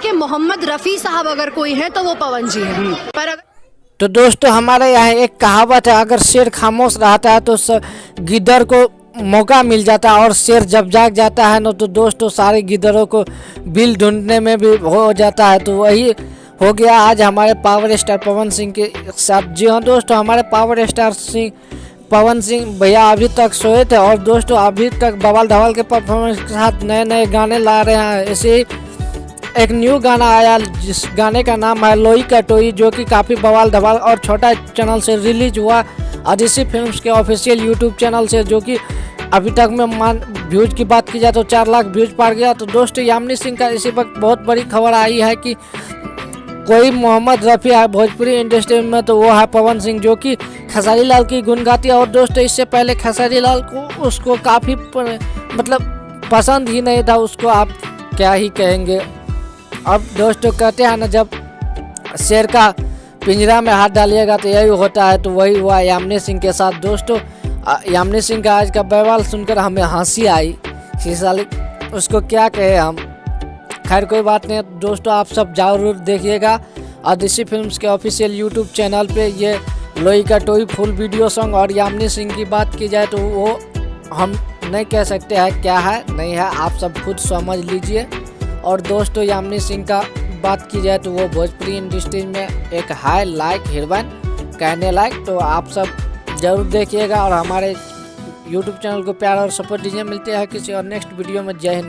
कि मोहम्मद रफ़ी साहब अगर कोई है तो वो पवन जी हैं। पर अगर तो दोस्तों हमारे यहाँ एक कहावत है, अगर शेर खामोश रहता है तो गिद्दर को मौका मिल जाता है, और शेर जब जाग जाता है ना तो दोस्तों सारे गिद्दरों को बिल ढूंढने में भी हो जाता है। तो वही हो गया आज हमारे पावर स्टार पवन सिंह के साथ। जी हाँ दोस्तों, हमारे पावर स्टार पवन सिंह भैया अभी तक सोए थे, और दोस्तों अभी तक बवाल धवाल के परफॉर्मेंस के साथ नए नए गाने ला रहे हैं। ऐसे ही एक न्यू गाना आया जिस गाने का नाम है लोई का टोई, जो कि काफ़ी बवाल धवाल और छोटा चैनल से रिलीज हुआ अदिति फिल्म्स के ऑफिशियल यूट्यूब चैनल से, जो कि अभी तक में व्यूज की बात की जाए तो 4 लाख व्यूज पार गया। तो दोस्तों यामिनी सिंह का इसी वक्त बहुत बड़ी खबर आई है कि कोई मोहम्मद रफ़ी है भोजपुरी इंडस्ट्री में, तो वो है पवन सिंह, जो कि खेसारी लाल की गुण गाती है। और दोस्तों इससे पहले खेसारी लाल को उसको काफ़ी मतलब पसंद ही नहीं था उसको, आप क्या ही कहेंगे। अब दोस्तों कहते हैं ना, जब शेर का पिंजरा में हाथ डालिएगा तो यही होता है, तो वही हुआ यामिनी सिंह के साथ। दोस्तों यामिनी सिंह का आज का बवाल सुनकर हमें हंसी आई, साली उसको क्या कहे हम। खैर कोई बात नहीं दोस्तों, आप सब जरूर देखिएगा अदिति फिल्म्स के ऑफिशियल यूट्यूब चैनल पे ये लोई का टोई फुल वीडियो सॉन्ग। और यामिनी सिंह की बात की जाए तो वो हम नहीं कह सकते हैं क्या है नहीं है, आप सब खुद समझ लीजिए। और दोस्तों यामिनी सिंह का बात की जाए तो वो भोजपुरी इंडस्ट्री में एक हाई लाइक हीरोइन कहने लायक, तो आप सब जरूर देखिएगा और हमारे यूट्यूब चैनल को प्यार और सपोर्ट दीजिए। मिलते हैं किसी और नेक्स्ट वीडियो में। जय हिंद।